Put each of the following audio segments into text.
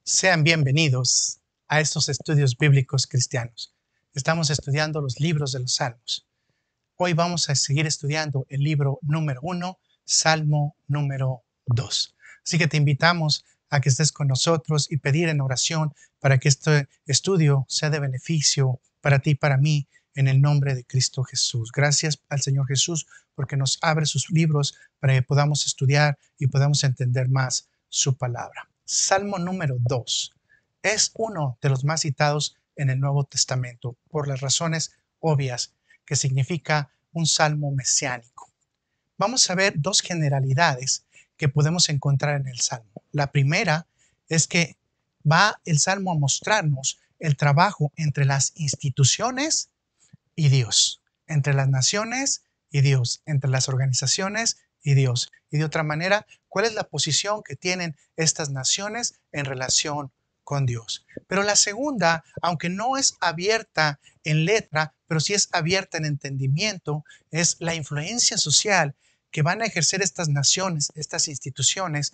Sean bienvenidos a estos estudios bíblicos cristianos. Estamos estudiando los libros de los Salmos. Hoy vamos a seguir estudiando el libro número 1, Salmo número 2. Así que te invitamos a que estés con nosotros y pedir en oración para que este estudio sea de beneficio para ti y para mí en el nombre de Cristo Jesús. Gracias al Señor Jesús porque nos abre sus libros para que podamos estudiar y podamos entender más su palabra. Salmo número 2 es uno de los más citados en el Nuevo Testamento por las razones obvias que significa un salmo mesiánico. Vamos a ver dos generalidades que podemos encontrar en el salmo. La primera es que va el salmo a mostrarnos el trabajo entre las instituciones y Dios, entre las naciones y Dios, entre las organizaciones y Dios. Y de otra manera, ¿cuál es la posición que tienen estas naciones en relación con Dios? Pero la segunda, aunque no es abierta en letra, pero sí es abierta en entendimiento, es la influencia social que van a ejercer estas naciones, estas instituciones,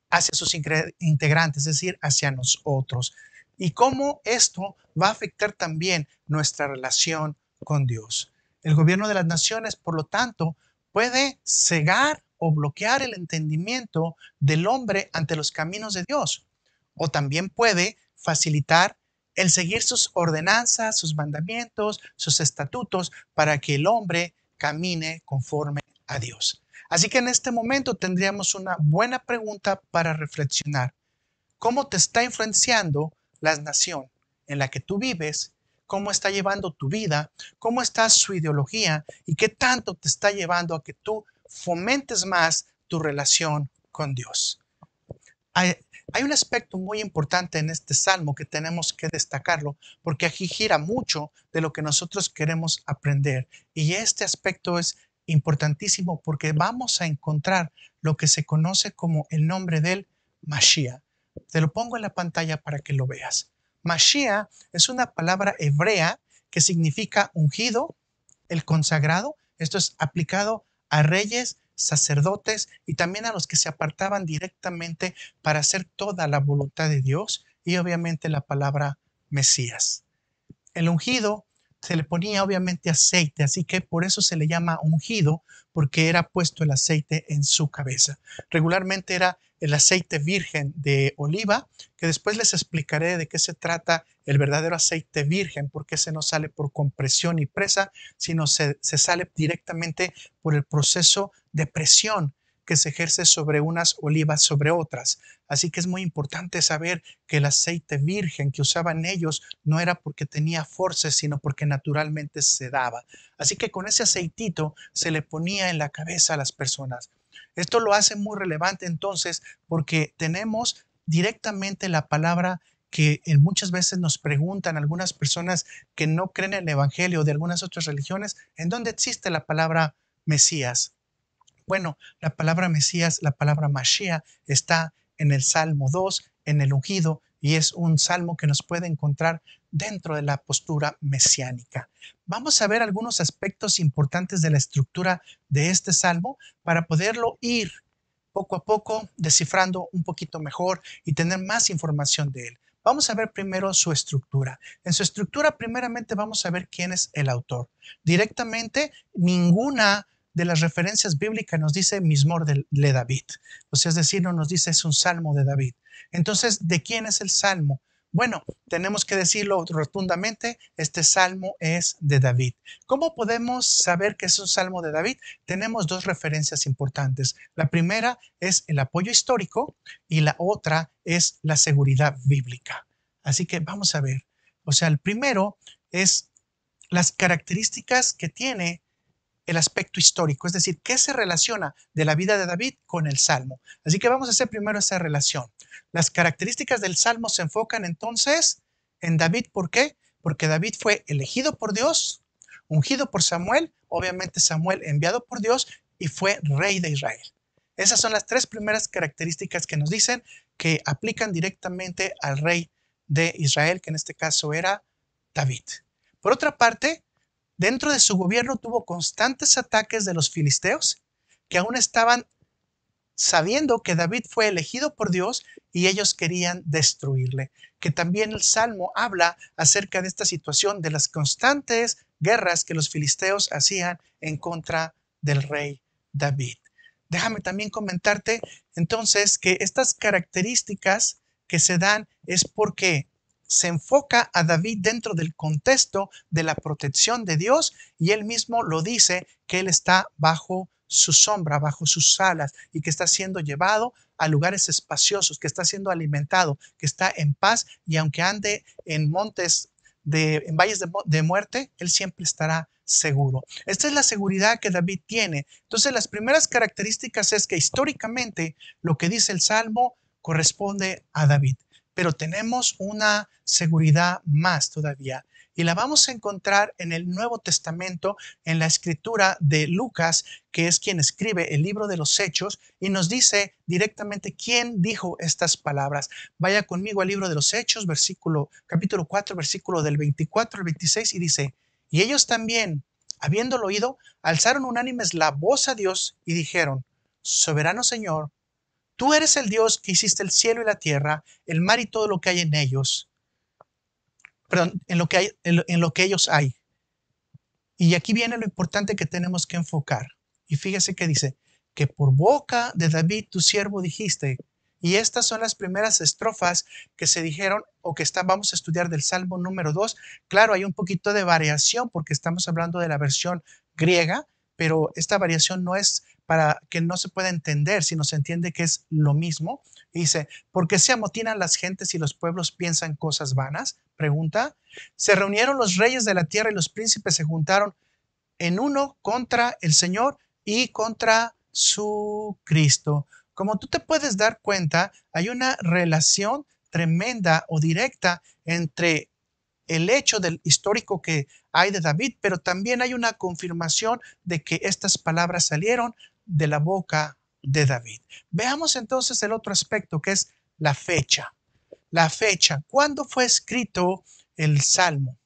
hacia sus integrantes, es decir, hacia nosotros. Y cómo esto va a afectar también nuestra relación con Dios. El gobierno de las naciones, por lo tanto, puede cegar o bloquear el entendimiento del hombre ante los caminos de Dios. O también puede facilitar el seguir sus ordenanzas, sus mandamientos, sus estatutos, para que el hombre camine conforme a Dios. Así que en este momento tendríamos una buena pregunta para reflexionar. ¿Cómo te está influenciando la nación en la que tú vives? ¿Cómo está llevando tu vida? ¿Cómo está su ideología? ¿Y qué tanto te está llevando a que tú fomentes más tu relación con Dios? Hay un aspecto muy importante en este salmo que tenemos que destacarlo porque aquí gira mucho de lo que nosotros queremos aprender. Y este aspecto es importantísimo porque vamos a encontrar lo que se conoce como el nombre del Mashiach. Te lo pongo en la pantalla para que lo veas. Mashiach es una palabra hebrea que significa ungido, el consagrado. Esto es aplicado a reyes, sacerdotes y también a los que se apartaban directamente para hacer toda la voluntad de Dios, y obviamente la palabra Mesías. El ungido se le ponía obviamente aceite, así que por eso se le llama ungido, porque era puesto el aceite en su cabeza. Regularmente era el aceite virgen de oliva, que después les explicaré de qué se trata el verdadero aceite virgen, porque ese no sale por compresión y presa, sino se sale directamente por el proceso de presión que se ejerce sobre unas olivas sobre otras. Así que es muy importante saber que el aceite virgen que usaban ellos no era porque tenía forces, sino porque naturalmente se daba. Así que con ese aceitito se le ponía en la cabeza a las personas. Esto lo hace muy relevante entonces porque tenemos directamente la palabra que muchas veces nos preguntan algunas personas que no creen en el Evangelio de algunas otras religiones, ¿en dónde existe la palabra Mesías? Bueno, la palabra Mesías, la palabra Mashiach, está en el Salmo 2, en el ungido, y es un salmo que nos puede encontrar dentro de la postura mesiánica. Vamos a ver algunos aspectos importantes de la estructura de este salmo para poderlo ir poco a poco descifrando un poquito mejor y tener más información de él. Vamos a ver primero su estructura. En su estructura, primeramente vamos a ver quién es el autor. Directamente, ninguna de las referencias bíblicas nos dice Mismor de David. O sea, es decir, no nos dice es un salmo de David. Entonces, ¿de quién es el salmo? Bueno, tenemos que decirlo rotundamente, este salmo es de David. ¿Cómo podemos saber que es un salmo de David? Tenemos dos referencias importantes. La primera es el apoyo histórico y la otra es la seguridad bíblica. Así que vamos a ver. O sea, el primero es las características que tiene el aspecto histórico, es decir, qué se relaciona de la vida de David con el Salmo. Así que vamos a hacer primero esa relación. Las características del Salmo se enfocan entonces en David. ¿Por qué? Porque David fue elegido por Dios, ungido por Samuel, obviamente Samuel enviado por Dios y fue rey de Israel. Esas son las tres primeras características que nos dicen que aplican directamente al rey de Israel, que en este caso era David. Por otra parte, dentro de su gobierno tuvo constantes ataques de los filisteos que aún estaban sabiendo que David fue elegido por Dios y ellos querían destruirle. Que también el Salmo habla acerca de esta situación, de las constantes guerras que los filisteos hacían en contra del rey David. Déjame también comentarte entonces que estas características que se dan es porque se enfoca a David dentro del contexto de la protección de Dios y él mismo lo dice que él está bajo su sombra, bajo sus alas y que está siendo llevado a lugares espaciosos, que está siendo alimentado, que está en paz y aunque ande en montes, en valles de muerte, él siempre estará seguro. Esta es la seguridad que David tiene. Entonces, las primeras características es que históricamente lo que dice el Salmo corresponde a David, pero tenemos una seguridad más todavía y la vamos a encontrar en el Nuevo Testamento, en la escritura de Lucas, que es quien escribe el libro de los Hechos y nos dice directamente quién dijo estas palabras. Vaya conmigo al libro de los Hechos, capítulo 4, versículo del 24 al 26 y dice, y ellos también, habiéndolo oído, alzaron unánimes la voz a Dios y dijeron, soberano Señor, tú eres el Dios que hiciste el cielo y la tierra, el mar y todo lo que hay en ellos. Perdón, en lo que ellos hay. Y aquí viene lo importante que tenemos que enfocar. Y fíjese que dice, que por boca de David tu siervo dijiste, y estas son las primeras estrofas que se dijeron o que vamos a estudiar del Salmo número 2. Claro, hay un poquito de variación porque estamos hablando de la versión griega, pero esta variación no es para que no se pueda entender, sino se entiende que es lo mismo. Y dice, ¿por qué se amotinan las gentes y los pueblos piensan cosas vanas? Pregunta. Se reunieron los reyes de la tierra y los príncipes se juntaron en uno contra el Señor y contra su Cristo. Como tú te puedes dar cuenta, hay una relación tremenda o directa entre el hecho del histórico que hay de David, pero también hay una confirmación de que estas palabras salieron de la boca de David. Veamos entonces el otro aspecto que es la fecha. La fecha. ¿Cuándo fue escrito el Salmo?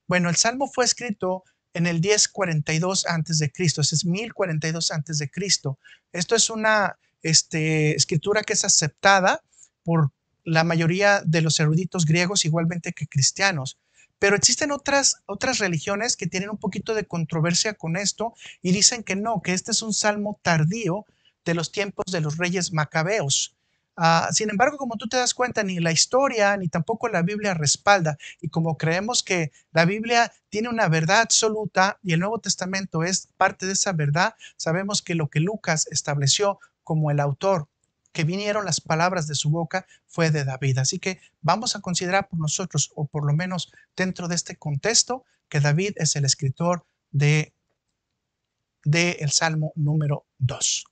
Bueno, el Salmo fue escrito en el 1042 antes de Cristo, es 1042 antes de Cristo. Esto es una escritura que es aceptada por la mayoría de los eruditos griegos, igualmente que cristianos. Pero existen otras religiones que tienen un poquito de controversia con esto y dicen que no, que este es un salmo tardío de los tiempos de los reyes macabeos. Sin embargo, como tú te das cuenta, ni la historia ni tampoco la Biblia respalda. Y como creemos que la Biblia tiene una verdad absoluta y el Nuevo Testamento es parte de esa verdad, sabemos que lo que Lucas estableció como el autor, que vinieron las palabras de su boca, fue de David. Así que vamos a considerar por nosotros, o por lo menos dentro de este contexto, que David es el escritor de el Salmo número 2.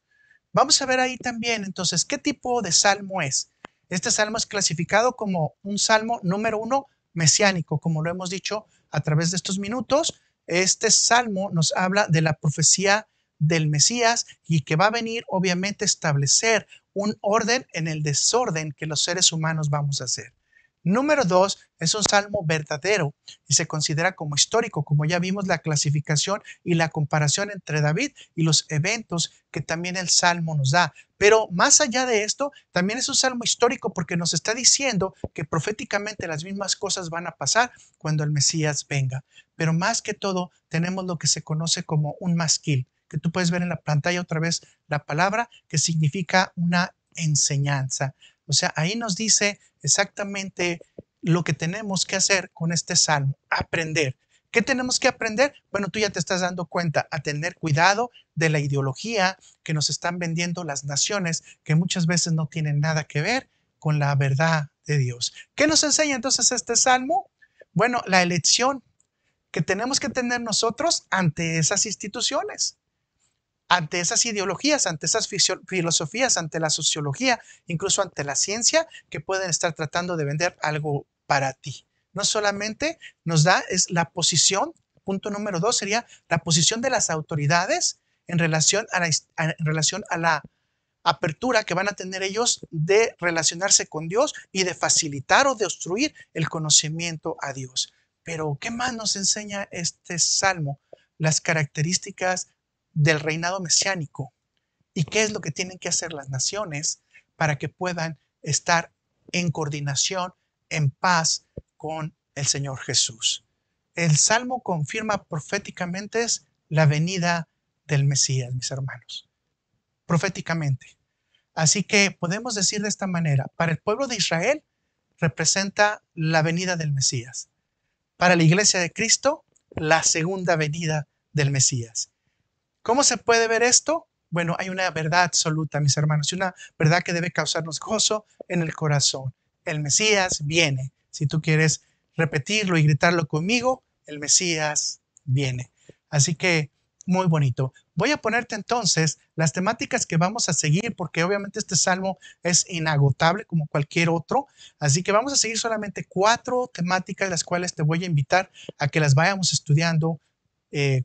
Vamos a ver ahí también, entonces, ¿qué tipo de salmo es? Este salmo es clasificado como un salmo número 1 mesiánico, como lo hemos dicho a través de estos minutos. Este salmo nos habla de la profecía del Mesías y que va a venir, obviamente, a establecer un orden en el desorden que los seres humanos vamos a hacer. Número 2, es un salmo verdadero y se considera como histórico, como ya vimos la clasificación y la comparación entre David y los eventos que también el salmo nos da. Pero más allá de esto, también es un salmo histórico porque nos está diciendo que proféticamente las mismas cosas van a pasar cuando el Mesías venga. Pero más que todo, tenemos lo que se conoce como un masquil, que tú puedes ver en la pantalla otra vez la palabra que significa una enseñanza. O sea, ahí nos dice exactamente lo que tenemos que hacer con este salmo, aprender. ¿Qué tenemos que aprender? Bueno, tú ya te estás dando cuenta, a tener cuidado de la ideología que nos están vendiendo las naciones, que muchas veces no tienen nada que ver con la verdad de Dios. ¿Qué nos enseña entonces este salmo? Bueno, la elección que tenemos que tener nosotros ante esas instituciones, ante esas ideologías, ante esas filosofías, ante la sociología, incluso ante la ciencia, que pueden estar tratando de vender algo para ti. No solamente nos da es la posición, punto número 2 sería la posición de las autoridades en relación a la apertura que van a tener ellos de relacionarse con Dios y de facilitar o de obstruir el conocimiento a Dios. Pero, ¿qué más nos enseña este salmo? Las características del reinado mesiánico. ¿Y qué es lo que tienen que hacer las naciones para que puedan estar en coordinación, en paz con el Señor Jesús? El Salmo confirma proféticamente es la venida del Mesías, mis hermanos. Proféticamente. Así que podemos decir de esta manera, para el pueblo de Israel representa la venida del Mesías. Para la iglesia de Cristo, la segunda venida del Mesías. ¿Cómo se puede ver esto? Bueno, hay una verdad absoluta, mis hermanos, y una verdad que debe causarnos gozo en el corazón. El Mesías viene. Si tú quieres repetirlo y gritarlo conmigo, el Mesías viene. Así que, muy bonito. Voy a ponerte entonces las temáticas que vamos a seguir, porque obviamente este salmo es inagotable como cualquier otro. Así que vamos a seguir solamente 4 temáticas, las cuales te voy a invitar a que las vayamos estudiando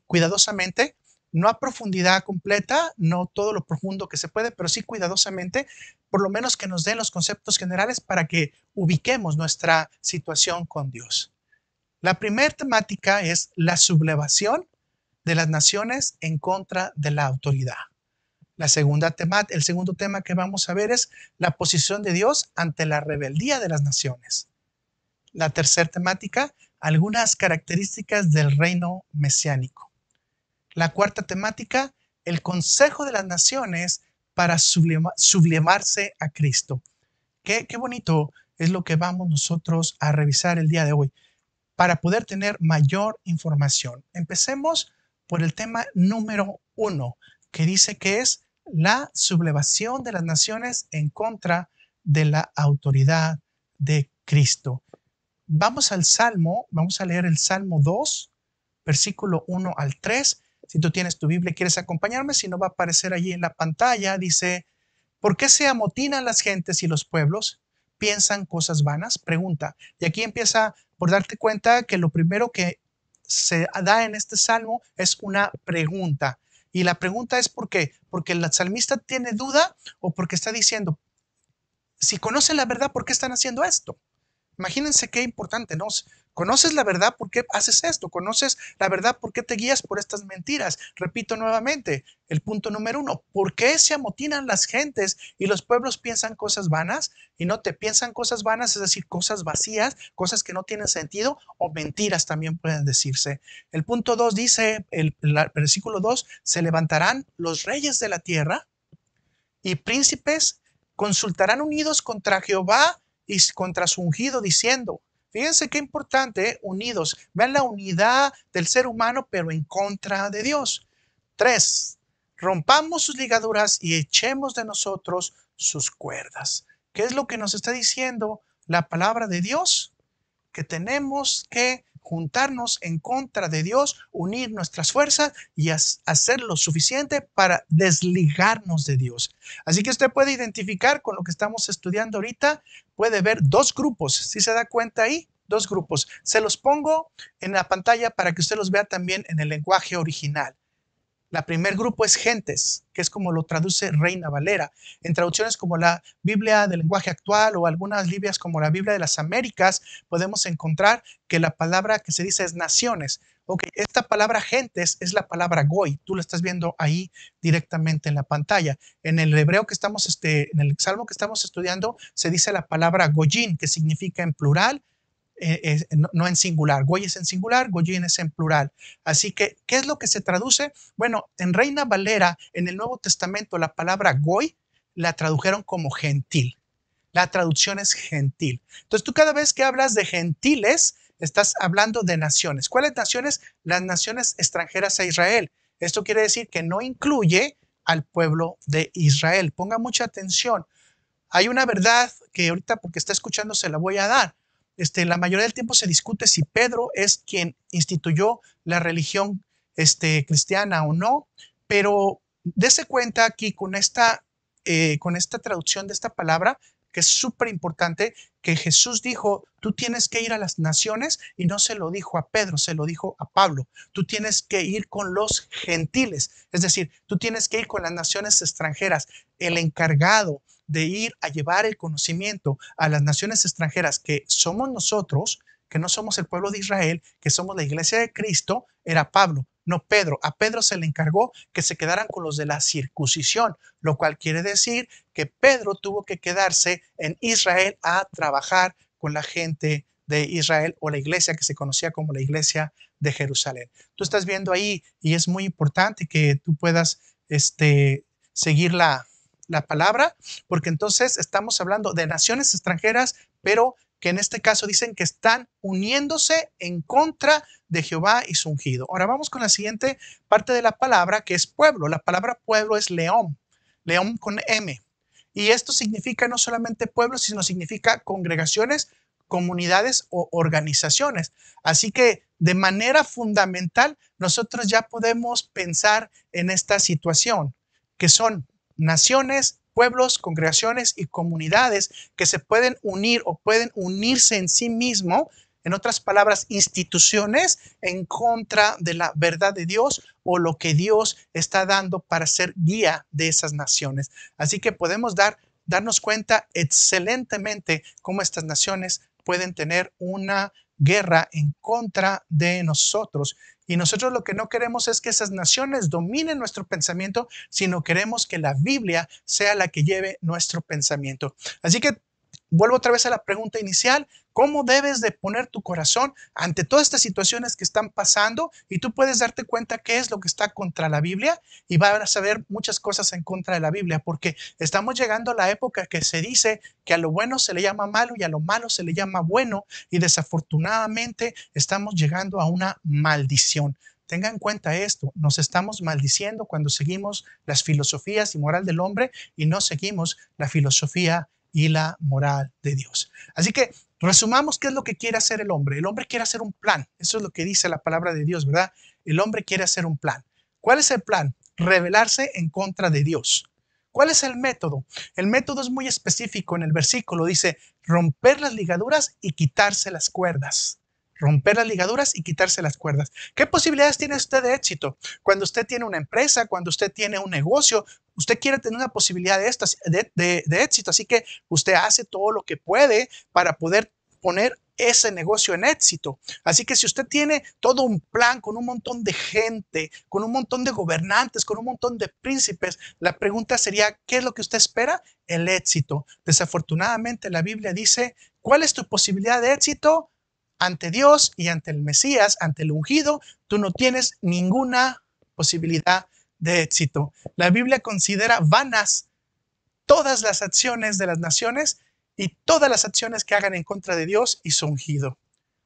cuidadosamente, no a profundidad completa, no todo lo profundo que se puede, pero sí cuidadosamente, por lo menos que nos den los conceptos generales para que ubiquemos nuestra situación con Dios. La primera temática es la sublevación de las naciones en contra de la autoridad. El segundo tema que vamos a ver es la posición de Dios ante la rebeldía de las naciones. La tercera temática, algunas características del reino mesiánico. La cuarta temática, el consejo de las naciones para sublimarse a Cristo. Qué bonito es lo que vamos nosotros a revisar el día de hoy para poder tener mayor información. Empecemos por el tema número 1, que dice que es la sublevación de las naciones en contra de la autoridad de Cristo. Vamos al Salmo, vamos a leer el Salmo 2, versículo 1 al 3. Si tú tienes tu Biblia y quieres acompañarme, si no va a aparecer allí en la pantalla, dice, ¿por qué se amotinan las gentes y los pueblos? ¿Piensan cosas vanas? Pregunta. Y aquí empieza por darte cuenta que lo primero que se da en este salmo es una pregunta. Y la pregunta es ¿por qué? Porque el salmista tiene duda o porque está diciendo, si conocen la verdad, ¿por qué están haciendo esto? Imagínense qué importante, ¿no? Conoces la verdad, ¿por qué haces esto? Conoces la verdad, ¿por qué te guías por estas mentiras? Repito nuevamente, el punto número 1, ¿por qué se amotinan las gentes y los pueblos piensan cosas vanas? Y no te piensan cosas vanas, es decir, cosas vacías, cosas que no tienen sentido, o mentiras también pueden decirse. El punto 2 dice, el versículo 2, se levantarán los reyes de la tierra y príncipes consultarán unidos contra Jehová y contra su ungido, diciendo, fíjense qué importante, unidos. Vean la unidad del ser humano, pero en contra de Dios. 3, rompamos sus ligaduras y echemos de nosotros sus cuerdas. ¿Qué es lo que nos está diciendo la palabra de Dios? Que tenemos que juntarnos en contra de Dios, unir nuestras fuerzas y hacer lo suficiente para desligarnos de Dios. Así que usted puede identificar con lo que estamos estudiando ahorita, puede ver 2 grupos, si se da cuenta ahí, 2 grupos. Se los pongo en la pantalla para que usted los vea también en el lenguaje original. La primer grupo es gentes, que es como lo traduce Reina Valera. En traducciones como la Biblia del lenguaje actual o algunas Biblias como la Biblia de las Américas, podemos encontrar que la palabra que se dice es naciones. Ok, esta palabra gentes es la palabra goy. Tú lo estás viendo ahí directamente en la pantalla. En el hebreo que estamos, en el salmo que estamos estudiando, se dice la palabra goyín, que significa en plural, no en singular. Goy es en singular, goyín es en plural. Así que, ¿qué es lo que se traduce? Bueno, en Reina Valera, en el Nuevo Testamento, la palabra goy la tradujeron como gentil. La traducción es gentil. Entonces, tú cada vez que hablas de gentiles, estás hablando de naciones. ¿Cuáles naciones? Las naciones extranjeras a Israel. Esto quiere decir que no incluye al pueblo de Israel. Ponga mucha atención. Hay una verdad que ahorita, porque está escuchando, se la voy a dar. La mayoría del tiempo se discute si Pedro es quien instituyó la religión cristiana o no, pero dése cuenta aquí con esta traducción de esta palabra, que es súper importante, que Jesús dijo, tú tienes que ir a las naciones, y no se lo dijo a Pedro, se lo dijo a Pablo. Tú tienes que ir con los gentiles, es decir, tú tienes que ir con las naciones extranjeras. El encargado de ir a llevar el conocimiento a las naciones extranjeras, que somos nosotros, que no somos el pueblo de Israel, que somos la iglesia de Cristo, era Pablo. no Pedro. A Pedro se le encargó que se quedaran con los de la circuncisión, lo cual quiere decir que Pedro tuvo que quedarse en Israel a trabajar con la gente de Israel, o la iglesia que se conocía como la iglesia de Jerusalén. Tú estás viendo ahí, y es muy importante que tú puedas seguir la palabra, porque entonces estamos hablando de naciones extranjeras, pero que en este caso dicen que están uniéndose en contra de Jehová y su ungido. Ahora vamos con la siguiente parte de la palabra, que es pueblo. La palabra pueblo es león, león con M. Y esto significa no solamente pueblo, sino significa congregaciones, comunidades o organizaciones. Así que de manera fundamental, nosotros ya podemos pensar en esta situación, que son naciones, pueblos, congregaciones y comunidades que se pueden unir o pueden unirse en sí mismo, en otras palabras, instituciones en contra de la verdad de Dios o lo que Dios está dando para ser guía de esas naciones. Así que podemos darnos cuenta excelentemente cómo estas naciones pueden tener una guerra en contra de nosotros. Y nosotros lo que no queremos es que esas naciones dominen nuestro pensamiento, sino queremos que la Biblia sea la que lleve nuestro pensamiento. Así que vuelvo otra vez a la pregunta inicial: ¿cómo debes de poner tu corazón ante todas estas situaciones que están pasando? Y tú puedes darte cuenta qué es lo que está contra la Biblia, y vas a ver muchas cosas en contra de la Biblia, porque estamos llegando a la época que se dice que a lo bueno se le llama malo y a lo malo se le llama bueno, y desafortunadamente estamos llegando a una maldición. Tenga en cuenta esto: nos estamos maldiciendo cuando seguimos las filosofías y moral del hombre y no seguimos la filosofía y la moral de Dios. Así que resumamos qué es lo que quiere hacer el hombre. El hombre quiere hacer un plan. Eso es lo que dice la palabra de Dios, ¿verdad? El hombre quiere hacer un plan. ¿Cuál es el plan? Rebelarse en contra de Dios. ¿Cuál es el método? El método es muy específico. En el versículo dice: romper las ligaduras y quitarse las cuerdas. Romper las ligaduras y quitarse las cuerdas. ¿Qué posibilidades tiene usted de éxito? Cuando usted tiene una empresa, cuando usted tiene un negocio, usted quiere tener una posibilidad de éxito. Así que usted hace todo lo que puede para poder poner ese negocio en éxito. Así que si usted tiene todo un plan con un montón de gente, con un montón de gobernantes, con un montón de príncipes, la pregunta sería: ¿qué es lo que usted espera? El éxito. Desafortunadamente la Biblia dice: ¿cuál es tu posibilidad de éxito? Ante Dios y ante el Mesías, ante el ungido, tú no tienes ninguna posibilidad de éxito. La Biblia considera vanas todas las acciones de las naciones y todas las acciones que hagan en contra de Dios y su ungido.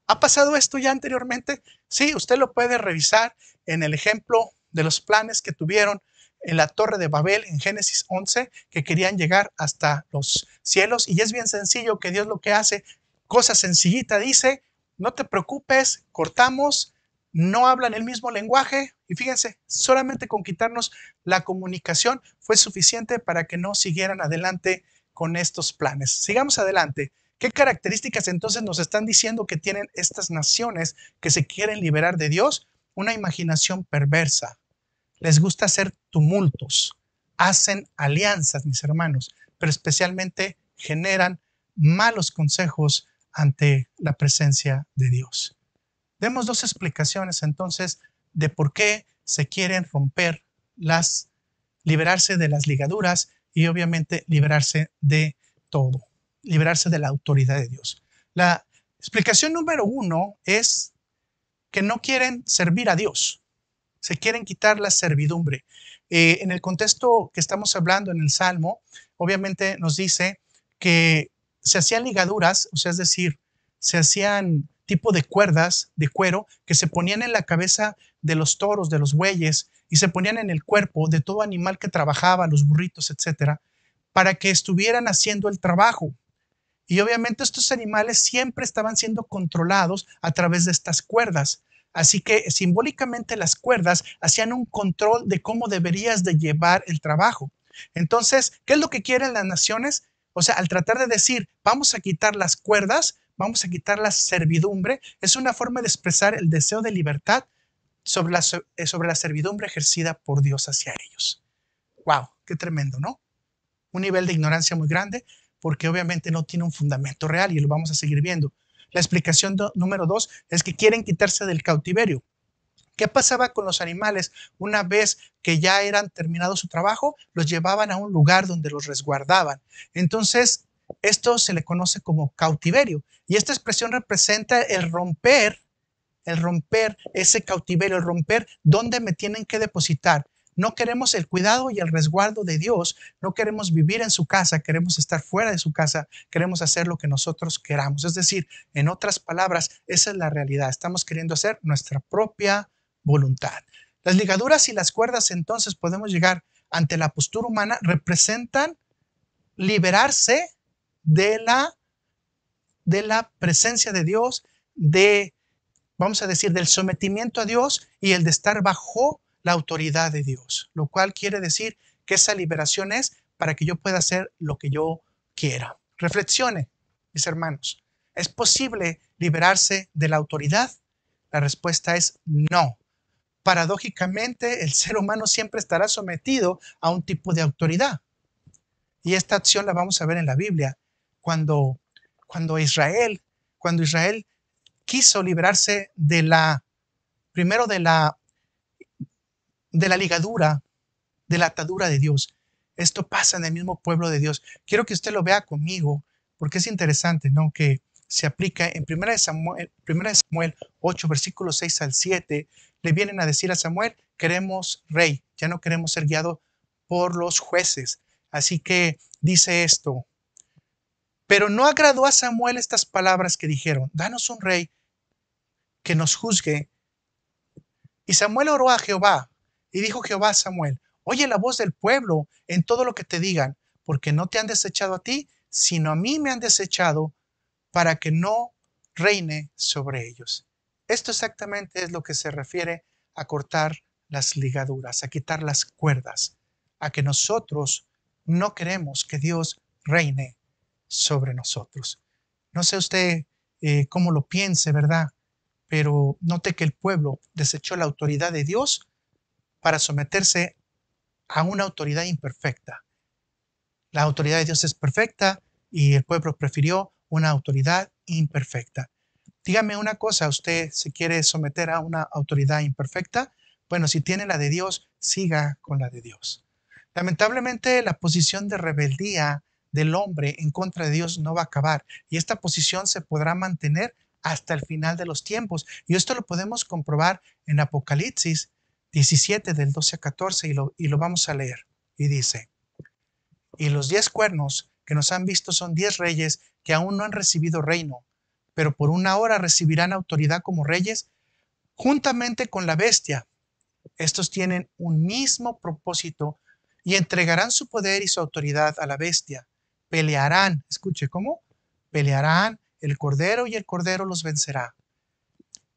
¿Ha pasado esto ya anteriormente? Sí, usted lo puede revisar en el ejemplo de los planes que tuvieron en la Torre de Babel en Génesis 11, que querían llegar hasta los cielos. Y es bien sencillo que Dios lo que hace, cosa sencillita, dice: no te preocupes, cortamos, no hablan el mismo lenguaje. Y fíjense, solamente con quitarnos la comunicación fue suficiente para que no siguieran adelante con estos planes. Sigamos adelante. ¿Qué características entonces nos están diciendo que tienen estas naciones que se quieren liberar de Dios? Una imaginación perversa. Les gusta hacer tumultos, hacen alianzas, mis hermanos, pero especialmente generan malos consejos ante la presencia de Dios. Demos dos explicaciones entonces de por qué se quieren liberarse de las ligaduras y obviamente liberarse de todo, liberarse de la autoridad de Dios. La explicación número uno es que no quieren servir a Dios, se quieren quitar la servidumbre. En el contexto que estamos hablando en el Salmo, obviamente nos dice que se hacían ligaduras, o sea, es decir, se hacían tipo de cuerdas de cuero que se ponían en la cabeza de los toros, de los bueyes, y se ponían en el cuerpo de todo animal que trabajaba, los burritos, etcétera, para que estuvieran haciendo el trabajo. Y obviamente estos animales siempre estaban siendo controlados a través de estas cuerdas. Así que simbólicamente las cuerdas hacían un control de cómo deberías de llevar el trabajo. Entonces, ¿qué es lo que quieren las naciones? O sea, al tratar de decir: vamos a quitar las cuerdas, vamos a quitar la servidumbre, es una forma de expresar el deseo de libertad sobre la servidumbre ejercida por Dios hacia ellos. ¡Wow! ¡Qué tremendo!, ¿no? Un nivel de ignorancia muy grande, porque obviamente no tiene un fundamento real, y lo vamos a seguir viendo. La explicación número dos es que quieren quitarse del cautiverio. ¿Qué pasaba con los animales? Una vez que ya eran terminado su trabajo, los llevaban a un lugar donde los resguardaban. Entonces, esto se le conoce como cautiverio. Y esta expresión representa el romper ese cautiverio, el romper dónde me tienen que depositar. No queremos el cuidado y el resguardo de Dios, no queremos vivir en su casa, queremos estar fuera de su casa, queremos hacer lo que nosotros queramos. Es decir, en otras palabras, esa es la realidad. Estamos queriendo hacer nuestra propia voluntad. Las ligaduras y las cuerdas, entonces, podemos llegar ante la postura humana, representan liberarse de la presencia de Dios, vamos a decir, del sometimiento a Dios y el de estar bajo la autoridad de Dios, lo cual quiere decir que esa liberación es para que yo pueda hacer lo que yo quiera. Reflexione, mis hermanos. ¿Es posible liberarse de la autoridad? La respuesta es no. Paradójicamente, el ser humano siempre estará sometido a un tipo de autoridad. Y esta acción la vamos a ver en la Biblia. Cuando Israel quiso liberarse primero de la ligadura, de la atadura de Dios. Esto pasa en el mismo pueblo de Dios. Quiero que usted lo vea conmigo, porque es interesante, ¿no? Que se aplica en 1 Samuel 8, versículos 6 al 7. Le vienen a decir a Samuel, queremos rey, ya no queremos ser guiados por los jueces. Así que dice esto, pero no agradó a Samuel estas palabras que dijeron, danos un rey que nos juzgue. Y Samuel oró a Jehová, y dijo Jehová a Samuel, oye la voz del pueblo en todo lo que te digan, porque no te han desechado a ti, sino a mí me han desechado para que no reine sobre ellos. Esto exactamente es lo que se refiere a cortar las ligaduras, a quitar las cuerdas, a que nosotros no queremos que Dios reine sobre nosotros. No sé usted cómo lo piense, ¿verdad? Pero note que el pueblo desechó la autoridad de Dios para someterse a una autoridad imperfecta. La autoridad de Dios es perfecta y el pueblo prefirió una autoridad imperfecta. Dígame una cosa, ¿usted se quiere someter a una autoridad imperfecta? Bueno, si tiene la de Dios, siga con la de Dios. Lamentablemente, la posición de rebeldía del hombre en contra de Dios no va a acabar y esta posición se podrá mantener hasta el final de los tiempos. Y esto lo podemos comprobar en Apocalipsis 17 del 12 a 14 y lo vamos a leer. Y dice, y los 10 cuernos que nos han visto son 10 reyes que aún no han recibido reino, pero por una hora recibirán autoridad como reyes juntamente con la bestia. Estos tienen un mismo propósito y entregarán su poder y su autoridad a la bestia. Pelearán, escuche, ¿cómo? Pelearán el cordero y el cordero los vencerá.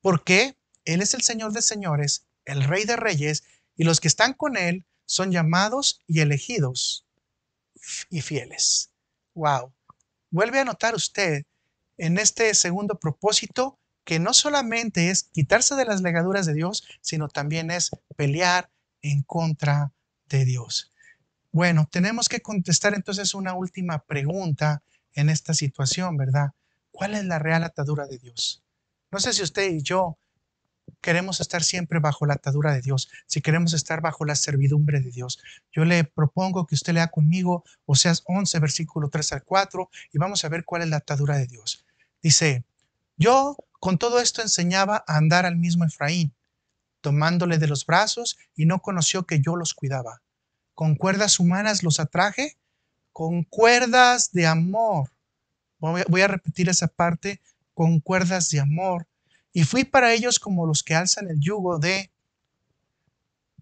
Porque Él es el Señor de señores, el Rey de reyes, y los que están con Él son llamados y elegidos y fieles. Wow. Vuelve a notar usted en este segundo propósito que no solamente es quitarse de las ligaduras de Dios, sino también es pelear en contra de Dios. Bueno, tenemos que contestar entonces una última pregunta en esta situación, ¿verdad? ¿Cuál es la real atadura de Dios? No sé si usted y yo queremos estar siempre bajo la atadura de Dios, si queremos estar bajo la servidumbre de Dios. Yo le propongo que usted lea conmigo Oseas 11, versículo 3 al 4, y vamos a ver cuál es la atadura de Dios. Dice, yo con todo esto enseñaba a andar al mismo Efraín, tomándole de los brazos, y no conoció que yo los cuidaba. Con cuerdas humanas los atraje, con cuerdas de amor. Voy a repetir esa parte, con cuerdas de amor. Y fui para ellos como los que alzan el yugo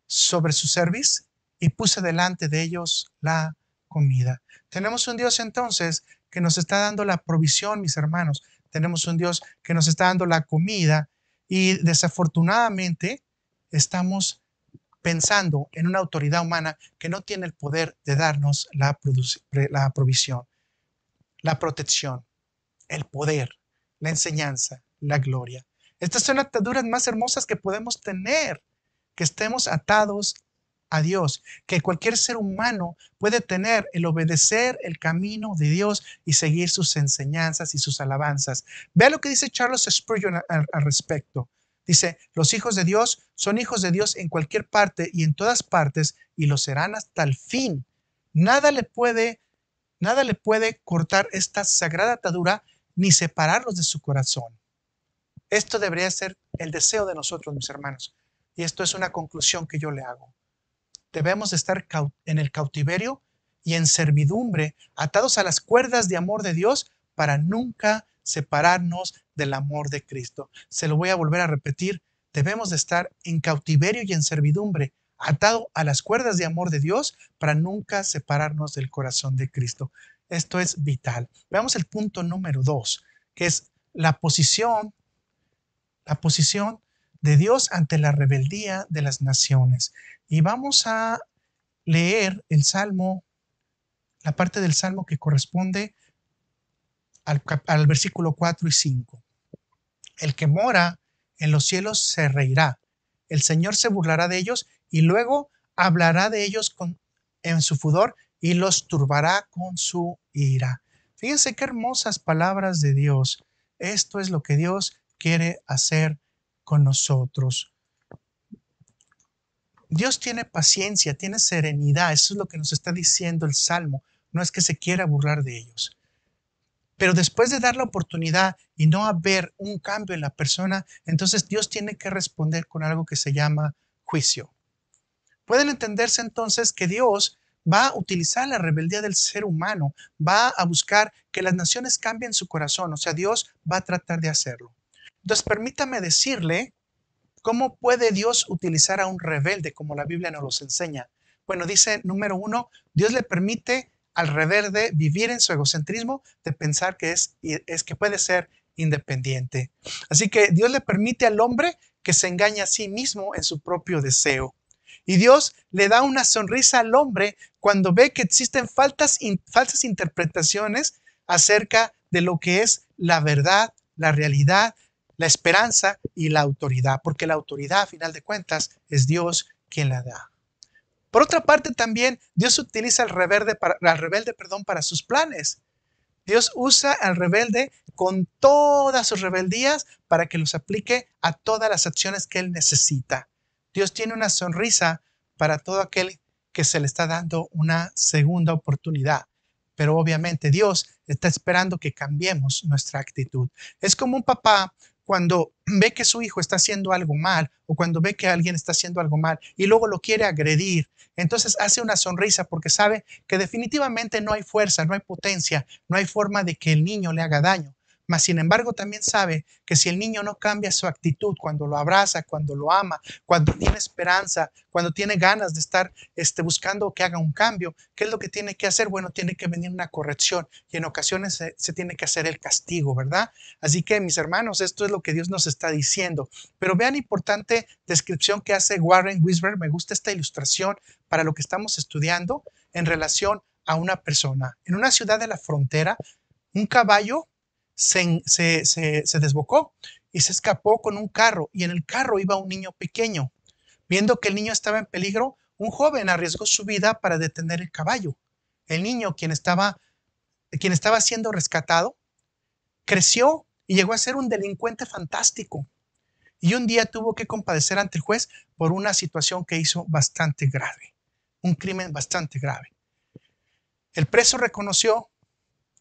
sobre su cerviz y puse delante de ellos la comida. Tenemos un Dios entonces que nos está dando la provisión, mis hermanos. Tenemos un Dios que nos está dando la comida y desafortunadamente estamos pensando en una autoridad humana que no tiene el poder de darnos la provisión, la protección, el poder, la enseñanza, la gloria. Estas son las ataduras más hermosas que podemos tener, que estemos atados a Dios, que cualquier ser humano puede tener el obedecer el camino de Dios y seguir sus enseñanzas y sus alabanzas. Vea lo que dice Charles Spurgeon al respecto. Dice, los hijos de Dios son hijos de Dios en cualquier parte y en todas partes, y lo serán hasta el fin. Nada le puede, nada le puede cortar esta sagrada atadura ni separarlos de su corazón. Esto debería ser el deseo de nosotros, mis hermanos. Y esto es una conclusión que yo le hago. Debemos estar en el cautiverio y en servidumbre, atados a las cuerdas de amor de Dios para nunca separarnos del amor de Cristo. Se lo voy a volver a repetir. Debemos de estar en cautiverio y en servidumbre, atado a las cuerdas de amor de Dios para nunca separarnos del corazón de Cristo. Esto es vital. Veamos el punto número 2, que es la posición de Dios ante la rebeldía de las naciones. Y vamos a leer el Salmo, la parte del Salmo que corresponde al versículo 4 y 5. El que mora en los cielos se reirá. El Señor se burlará de ellos y luego hablará de ellos en su furor y los turbará con su ira. Fíjense qué hermosas palabras de Dios. Esto es lo que Dios quiere hacer con nosotros. Dios tiene paciencia, tiene serenidad. Eso es lo que nos está diciendo el Salmo. No es que se quiera burlar de ellos. Pero después de dar la oportunidad y no haber un cambio en la persona, entonces Dios tiene que responder con algo que se llama juicio. Pueden entenderse entonces que Dios va a utilizar la rebeldía del ser humano, va a buscar que las naciones cambien su corazón, o sea, Dios va a tratar de hacerlo. Entonces, permítame decirle, ¿cómo puede Dios utilizar a un rebelde como la Biblia nos los enseña? Bueno, dice, número 1, Dios le permite al rebelde vivir en su egocentrismo de pensar que es que puede ser independiente. Así que Dios le permite al hombre que se engañe a sí mismo en su propio deseo. Y Dios le da una sonrisa al hombre cuando ve que existen falsas interpretaciones acerca de lo que es la verdad, la realidad, la esperanza y la autoridad, porque la autoridad, a final de cuentas, es Dios quien la da. Por otra parte, también Dios utiliza al rebelde para sus planes. Dios usa al rebelde con todas sus rebeldías para que los aplique a todas las acciones que él necesita. Dios tiene una sonrisa para todo aquel que se le está dando una segunda oportunidad. Pero obviamente Dios está esperando que cambiemos nuestra actitud. Es como un papá cuando ve que su hijo está haciendo algo mal o cuando ve que alguien está haciendo algo mal y luego lo quiere agredir. Entonces hace una sonrisa porque sabe que definitivamente no hay fuerza, no hay potencia, no hay forma de que el niño le haga daño. Mas, sin embargo, también sabe que si el niño no cambia su actitud cuando lo abraza, cuando lo ama, cuando tiene esperanza, cuando tiene ganas de estar buscando que haga un cambio, ¿qué es lo que tiene que hacer? Bueno, tiene que venir una corrección y en ocasiones se tiene que hacer el castigo, ¿verdad? Así que, mis hermanos, esto es lo que Dios nos está diciendo. Pero vean importante descripción que hace Warren Wiersbe. Me gusta esta ilustración para lo que estamos estudiando en relación a una persona. En una ciudad de la frontera, un caballo se desbocó y se escapó con un carro, y en el carro iba un niño pequeño. Viendo que el niño estaba en peligro, un joven arriesgó su vida para detener el caballo. El niño, quien estaba siendo rescatado, creció y llegó a ser un delincuente fantástico. Y un día tuvo que comparecer ante el juez por una situación que hizo bastante grave, un crimen bastante grave. El preso reconoció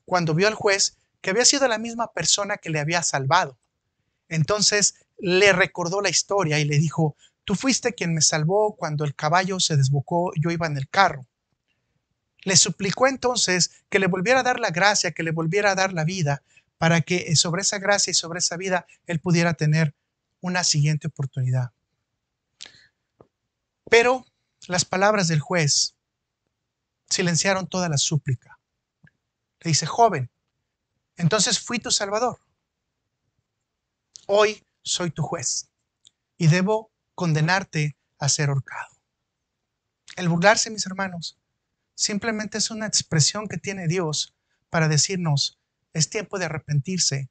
cuando vio al juez que había sido la misma persona que le había salvado. Entonces le recordó la historia y le dijo, tú fuiste quien me salvó cuando el caballo se desbocó, yo iba en el carro. Le suplicó entonces que le volviera a dar la gracia, que le volviera a dar la vida, para que sobre esa gracia y sobre esa vida él pudiera tener una siguiente oportunidad. Pero las palabras del juez silenciaron toda la súplica. Le dice, joven, entonces fui tu salvador. Hoy soy tu juez y debo condenarte a ser ahorcado. El burlarse, mis hermanos, simplemente es una expresión que tiene Dios para decirnos, es tiempo de arrepentirse,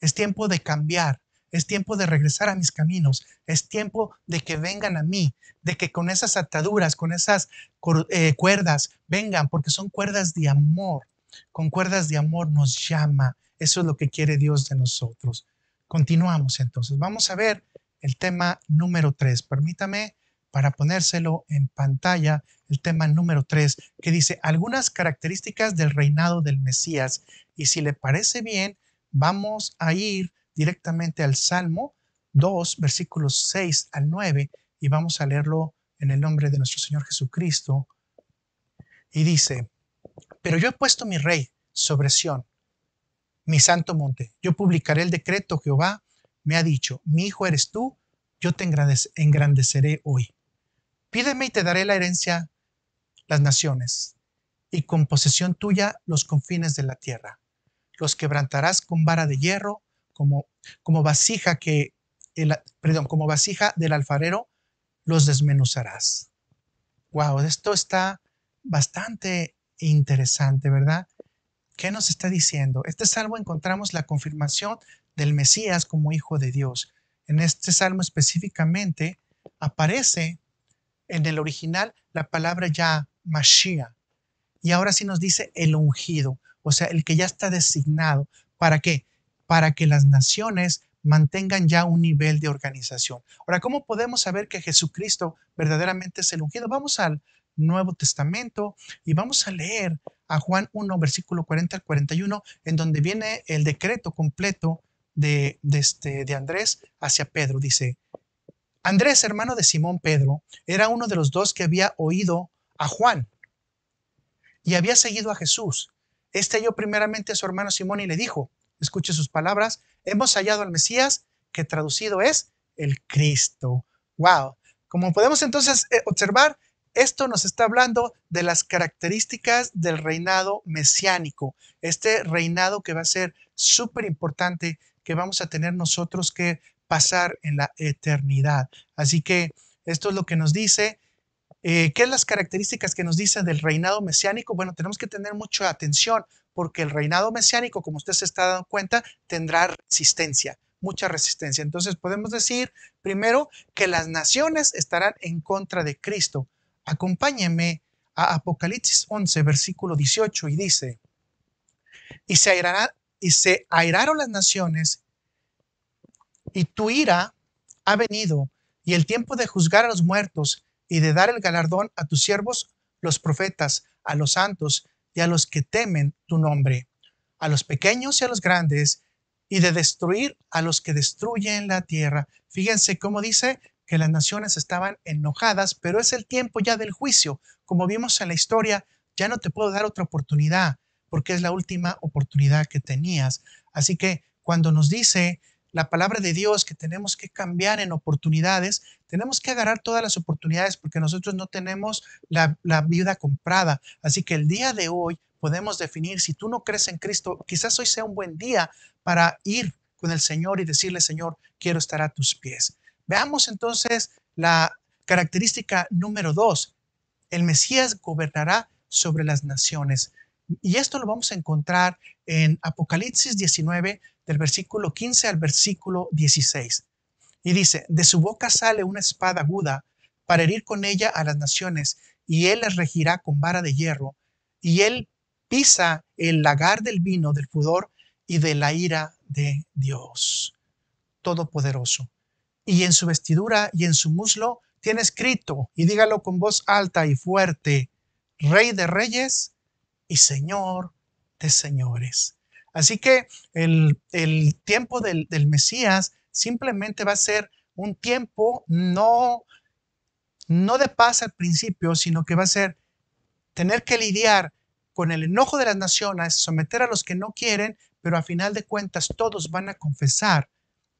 es tiempo de cambiar, es tiempo de regresar a mis caminos, es tiempo de que vengan a mí, de que con esas ataduras, con esas cuerdas, vengan, porque son cuerdas de amor. Con cuerdas de amor nos llama. Eso es lo que quiere Dios de nosotros. Continuamos entonces. Vamos a ver el tema número 3. Permítame para ponérselo en pantalla, el tema número 3, que dice algunas características del reinado del Mesías. Y si le parece bien, vamos a ir directamente al Salmo 2, versículos 6 al 9, y vamos a leerlo en el nombre de nuestro Señor Jesucristo. Y dice, pero yo he puesto mi rey sobre Sión, mi santo monte. Yo publicaré el decreto. Jehová me ha dicho, mi hijo eres tú, yo te engrandeceré hoy. Pídeme y te daré la herencia, las naciones, y con posesión tuya los confines de la tierra. Los quebrantarás con vara de hierro, como vasija como vasija del alfarero, los desmenuzarás. Wow, esto está bastante interesante, ¿verdad? ¿Qué nos está diciendo? Este salmo encontramos la confirmación del Mesías como hijo de Dios. En este salmo específicamente aparece en el original la palabra ya Mashiach. Y ahora sí nos dice el ungido, o sea, el que ya está designado. ¿Para qué? Para que las naciones mantengan ya un nivel de organización. Ahora, ¿cómo podemos saber que Jesucristo verdaderamente es el ungido? Vamos al Nuevo Testamento y vamos a leer a Juan 1, versículo 40 al 41, en donde viene el decreto completo de Andrés hacia Pedro. Dice, Andrés, hermano de Simón Pedro, era uno de los dos que había oído a Juan y había seguido a Jesús. Este halló primeramente a su hermano Simón y le dijo, escuche sus palabras, hemos hallado al Mesías, que traducido es el Cristo. Wow. Como podemos entonces observar, esto nos está hablando de las características del reinado mesiánico, este reinado que va a ser súper importante, que vamos a tener nosotros que pasar en la eternidad. Así que esto es lo que nos dice. ¿Qué es las características que nos dicen del reinado mesiánico? Bueno, tenemos que tener mucha atención porque el reinado mesiánico, como usted se está dando cuenta, tendrá resistencia, mucha resistencia. Entonces podemos decir primero que las naciones estarán en contra de Cristo. Acompáñenme a Apocalipsis 11, versículo 18 y dice, y se airaron las naciones y tu ira ha venido y el tiempo de juzgar a los muertos y de dar el galardón a tus siervos, los profetas, a los santos y a los que temen tu nombre, a los pequeños y a los grandes, y de destruir a los que destruyen la tierra. Fíjense cómo dice que las naciones estaban enojadas, pero es el tiempo ya del juicio. Como vimos en la historia, ya no te puedo dar otra oportunidad, porque es la última oportunidad que tenías. Así que cuando nos dice la palabra de Dios que tenemos que cambiar en oportunidades, tenemos que agarrar todas las oportunidades porque nosotros no tenemos la vida comprada. Así que el día de hoy podemos definir, si tú no crees en Cristo, quizás hoy sea un buen día para ir con el Señor y decirle, Señor, quiero estar a tus pies. Veamos entonces la característica número 2. El Mesías gobernará sobre las naciones. Y esto lo vamos a encontrar en Apocalipsis 19, del versículo 15 al versículo 16. Y dice, de su boca sale una espada aguda para herir con ella a las naciones, y él las regirá con vara de hierro, y él pisa el lagar del vino del furor y de la ira de Dios Todopoderoso. Y en su vestidura y en su muslo tiene escrito, y dígalo con voz alta y fuerte, Rey de Reyes y Señor de Señores. Así que el tiempo del Mesías simplemente va a ser un tiempo no de paz al principio, sino que va a ser tener que lidiar con el enojo de las naciones, someter a los que no quieren, pero a final de cuentas todos van a confesar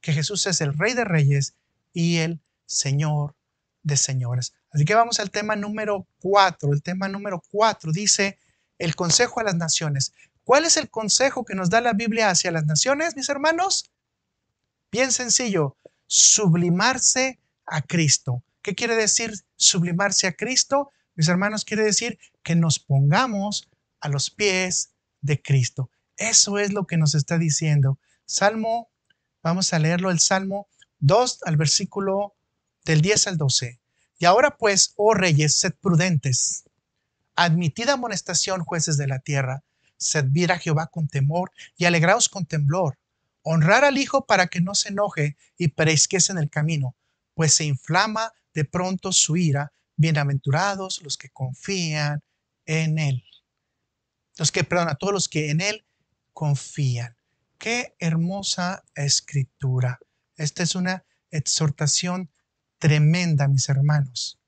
que Jesús es el Rey de Reyes y el Señor de Señores. Así que vamos al tema número 4. El tema número 4 dice el consejo a las naciones. ¿Cuál es el consejo que nos da la Biblia hacia las naciones, mis hermanos? Bien sencillo, sublimarse a Cristo. ¿Qué quiere decir sublimarse a Cristo? Mis hermanos, quiere decir que nos pongamos a los pies de Cristo. Eso es lo que nos está diciendo. Salmo, vamos a leerlo, el Salmo 2 al versículo del 10 al 12. Y ahora pues, oh reyes, sed prudentes. Admitid amonestación, jueces de la tierra. Servid a Jehová con temor y alegraos con temblor. Honrar al Hijo para que no se enoje y perezquiese en el camino, pues se inflama de pronto su ira. Bienaventurados los que confían en Él. A todos los que en Él confían. Qué hermosa escritura. Esta es una exhortación tremenda, mis hermanos.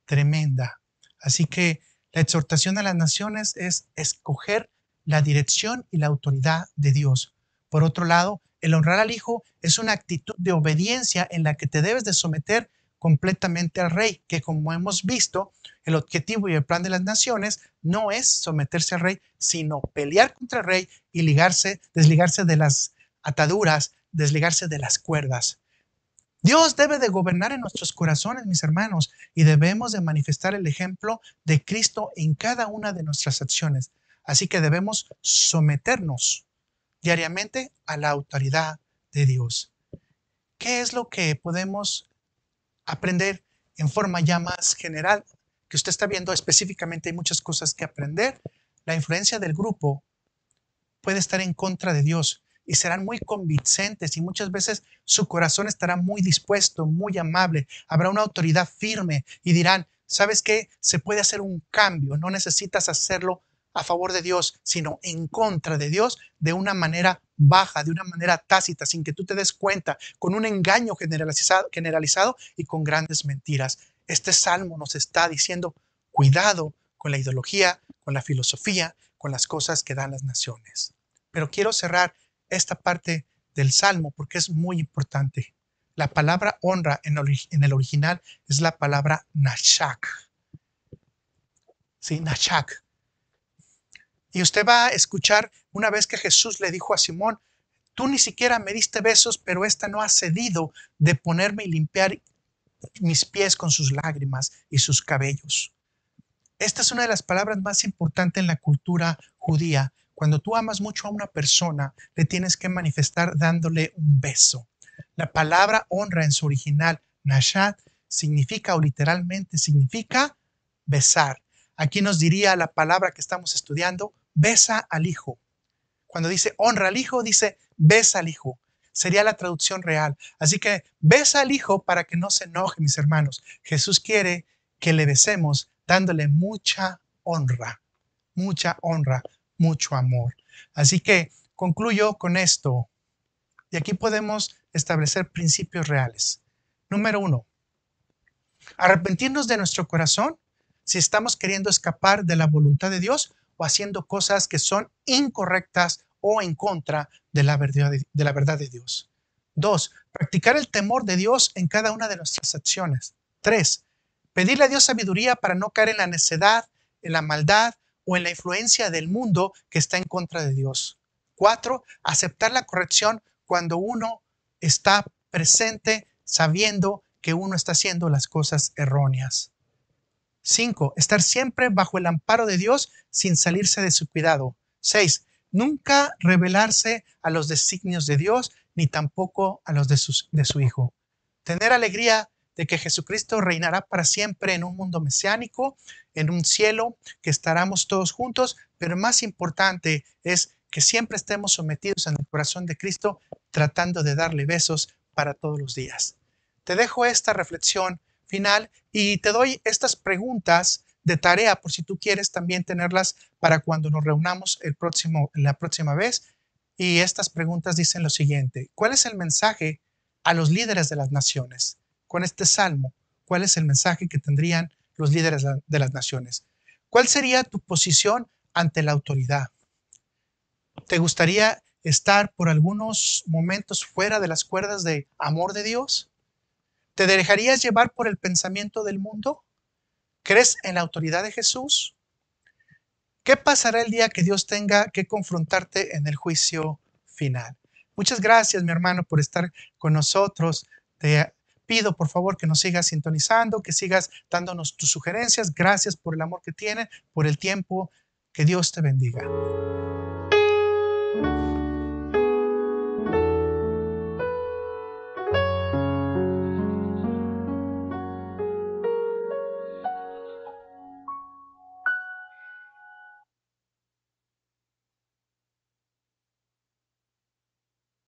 Tremenda. Así que la exhortación a las naciones es escoger la dirección y la autoridad de Dios. Por otro lado, el honrar al Hijo es una actitud de obediencia en la que te debes de someter completamente al Rey, que como hemos visto, el objetivo y el plan de las naciones no es someterse al Rey, sino pelear contra el Rey y desligarse de las ataduras, desligarse de las cuerdas. Dios debe de gobernar en nuestros corazones, mis hermanos, y debemos de manifestar el ejemplo de Cristo en cada una de nuestras acciones. Así que debemos someternos diariamente a la autoridad de Dios. ¿Qué es lo que podemos aprender en forma ya más general? Que usted está viendo específicamente, hay muchas cosas que aprender. La influencia del grupo puede estar en contra de Dios y serán muy convincentes y muchas veces su corazón estará muy dispuesto, muy amable. Habrá una autoridad firme y dirán, ¿sabes qué? Se puede hacer un cambio, no necesitas hacerlo a favor de Dios, sino en contra de Dios de una manera baja, de una manera tácita, sin que tú te des cuenta, con un engaño generalizado y con grandes mentiras. Este salmo nos está diciendo, cuidado con la ideología, con la filosofía, con las cosas que dan las naciones. Pero quiero cerrar esta parte del salmo porque es muy importante. La palabra honra en el original es la palabra nashak. Sí, nashak. Y usted va a escuchar una vez que Jesús le dijo a Simón, tú ni siquiera me diste besos, pero esta no ha cedido de ponerme y limpiar mis pies con sus lágrimas y sus cabellos. Esta es una de las palabras más importantes en la cultura judía. Cuando tú amas mucho a una persona, le tienes que manifestar dándole un beso. La palabra honra en su original, nashat, significa o literalmente significa besar. Aquí nos diría la palabra que estamos estudiando, besa al Hijo. Cuando dice honra al Hijo, dice besa al Hijo. Sería la traducción real. Así que besa al Hijo para que no se enoje, mis hermanos. Jesús quiere que le besemos dándole mucha honra, mucho amor. Así que concluyo con esto. Y aquí podemos establecer principios reales. Número 1, arrepentirnos de nuestro corazón si estamos queriendo escapar de la voluntad de Dios o haciendo cosas que son incorrectas o en contra de la verdad de Dios. 2, practicar el temor de Dios en cada una de nuestras acciones. 3, pedirle a Dios sabiduría para no caer en la necedad, en la maldad o en la influencia del mundo que está en contra de Dios. 4, aceptar la corrección cuando uno está presente sabiendo que uno está haciendo las cosas erróneas. 5, estar siempre bajo el amparo de Dios sin salirse de su cuidado. 6, nunca rebelarse a los designios de Dios ni tampoco a los de su Hijo. Tener alegría de que Jesucristo reinará para siempre en un mundo mesiánico, en un cielo que estaremos todos juntos, pero más importante es que siempre estemos sometidos en el corazón de Cristo, tratando de darle besos para todos los días. Te dejo esta reflexión final y te doy estas preguntas de tarea por si tú quieres también tenerlas para cuando nos reunamos la próxima vez. Y estas preguntas dicen lo siguiente: ¿cuál es el mensaje a los líderes de las naciones? Con este salmo, ¿cuál es el mensaje que tendrían los líderes de las naciones? ¿Cuál sería tu posición ante la autoridad? ¿Te gustaría estar por algunos momentos fuera de las cuerdas de amor de Dios? ¿Te dejarías llevar por el pensamiento del mundo? ¿Crees en la autoridad de Jesús? ¿Qué pasará el día que Dios tenga que confrontarte en el juicio final? Muchas gracias, mi hermano, por estar con nosotros. Te pido, por favor, que nos sigas sintonizando, que sigas dándonos tus sugerencias. Gracias por el amor que tienen, por el tiempo. Que Dios te bendiga.